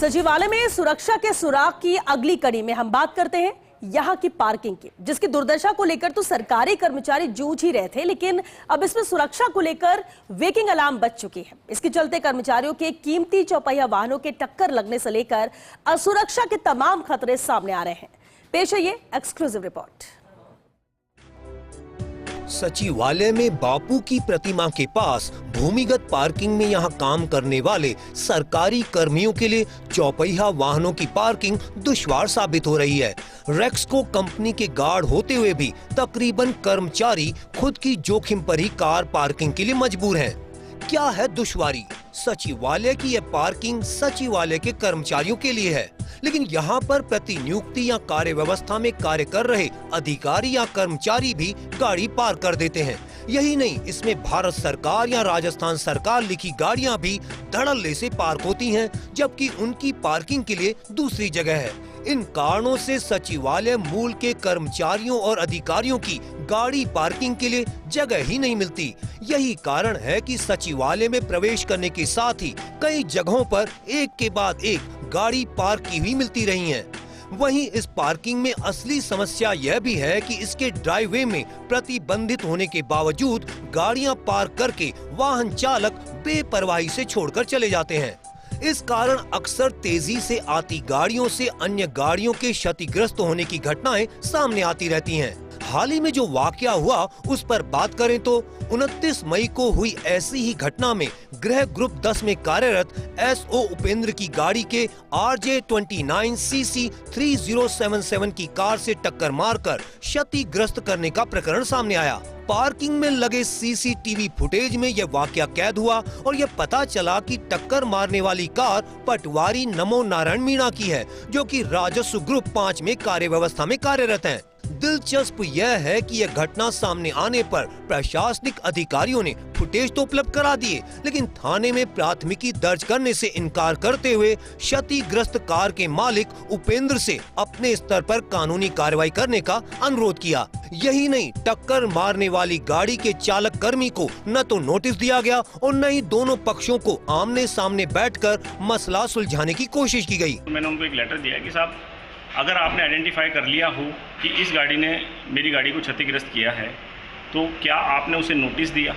सचिवालय में सुरक्षा के सुराग की अगली कड़ी में हम बात करते हैं यहां की पार्किंग की, जिसकी दुर्दशा को लेकर तो सरकारी कर्मचारी जूझ ही रहे थे, लेकिन अब इसमें सुरक्षा को लेकर वेकिंग अलार्म बज चुकी है। इसके चलते कर्मचारियों के कीमती चौपहिया वाहनों के टक्कर लगने से लेकर असुरक्षा के तमाम खतरे सामने आ रहे हैं। पेश है ये एक्सक्लूसिव रिपोर्ट। सचिवालय में बापू की प्रतिमा के पास भूमिगत पार्किंग में यहां काम करने वाले सरकारी कर्मियों के लिए चौपहिया वाहनों की पार्किंग दुश्वार साबित हो रही है। रेक्सको कंपनी के गार्ड होते हुए भी तकरीबन कर्मचारी खुद की जोखिम पर ही कार पार्किंग के लिए मजबूर हैं। क्या है दुश्वारी? सचिवालय की यह पार्किंग सचिवालय के कर्मचारियों के लिए है, लेकिन यहाँ पर प्रतिनियुक्ति या कार्य व्यवस्था में कार्य कर रहे अधिकारी या कर्मचारी भी गाड़ी पार कर देते हैं। यही नहीं, इसमें भारत सरकार या राजस्थान सरकार लिखी गाड़ियाँ भी धड़ल्ले से पार्क होती हैं, जबकि उनकी पार्किंग के लिए दूसरी जगह है। इन कारणों से सचिवालय मूल के कर्मचारियों और अधिकारियों की गाड़ी पार्किंग के लिए जगह ही नहीं मिलती। यही कारण है कि सचिवालय में प्रवेश करने के साथ ही कई जगहों पर एक के बाद एक गाड़ी पार्क की हुई मिलती रही हैं। वहीं इस पार्किंग में असली समस्या यह भी है कि इसके ड्राइववे में प्रतिबंधित होने के बावजूद गाड़ियां पार्क करके वाहन चालक बेपरवाही से छोड़कर चले जाते हैं। इस कारण अक्सर तेजी से आती गाड़ियों से अन्य गाड़ियों के क्षतिग्रस्त होने की घटनाएं सामने आती रहती हैं। हाल ही में जो वाकया हुआ उस पर बात करें तो 29 मई को हुई ऐसी ही घटना में गृह ग्रुप 10 में कार्यरत SO उपेंद्र की गाड़ी के RJ29 CC 3077 की कार से टक्कर मारकर क्षतिग्रस्त करने का प्रकरण सामने आया। पार्किंग में लगे CCTV फुटेज में यह वाकया कैद हुआ और यह पता चला कि टक्कर मारने वाली कार पटवारी नमो नारायण मीणा की है, जो कि राजस्व ग्रुप 5 में कार्य व्यवस्था में कार्यरत हैं। दिलचस्प यह है कि यह घटना सामने आने पर प्रशासनिक अधिकारियों ने फुटेज तो उपलब्ध करा दिए, लेकिन थाने में प्राथमिकी दर्ज करने से इनकार करते हुए क्षतिग्रस्त कार के मालिक उपेंद्र से अपने स्तर पर कानूनी कार्रवाई करने का अनुरोध किया। यही नहीं, टक्कर मारने वाली गाड़ी के चालक कर्मी को न तो नोटिस दिया गया और न ही दोनों पक्षों को आमने सामने बैठकर मसला सुलझाने की कोशिश की गई। मैंने उनको एक लेटर दिया कि साहब, अगर आपने आइडेंटिफाई कर लिया हो कि इस गाड़ी ने मेरी गाड़ी को क्षतिग्रस्त किया है, तो क्या आपने उसे नोटिस दिया?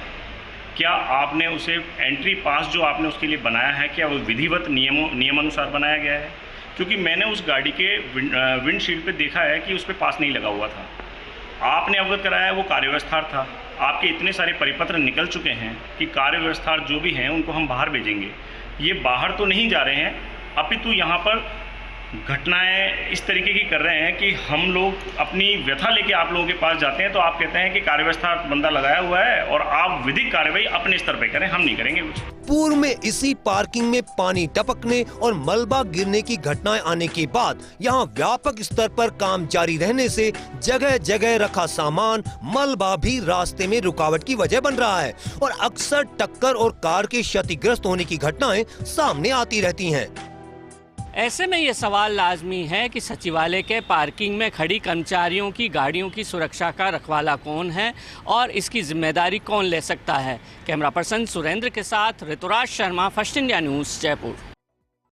क्या आपने उसे एंट्री पास जो आपने उसके लिए बनाया है, क्या वो विधिवत नियमानुसार बनाया गया है? क्योंकि मैंने उस गाड़ी के विंडशील्ड पे देखा है कि उस पर पास नहीं लगा हुआ था। आपने अवगत कराया वो कार्य व्यवस्था था। आपके इतने सारे परिपत्र निकल चुके हैं कि कार्य व्यवस्था जो भी हैं उनको हम बाहर भेजेंगे। ये बाहर तो नहीं जा रहे हैं, अपितु यहाँ पर घटनाएं इस तरीके की कर रहे हैं कि हम लोग अपनी व्यथा लेके आप लोगों के पास जाते हैं तो आप कहते हैं कि कार्य व्यवस्था बंदा लगाया हुआ है और आप विधिक कार्रवाई अपने स्तर पे करें, हम नहीं करेंगे कुछ। पूर्व में इसी पार्किंग में पानी टपकने और मलबा गिरने की घटनाएं आने के बाद यहां व्यापक स्तर पर काम जारी रहने से जगह जगह रखा सामान मलबा भी रास्ते में रुकावट की वजह बन रहा है और अक्सर टक्कर और कार के क्षतिग्रस्त होने की घटनाएं सामने आती रहती हैं। ऐसे में ये सवाल लाजमी है कि सचिवालय के पार्किंग में खड़ी कर्मचारियों की गाड़ियों की सुरक्षा का रखवाला कौन है और इसकी जिम्मेदारी कौन ले सकता है। कैमरा पर्सन सुरेंद्र के साथ Rituraj Sharma, First India News, Jaipur.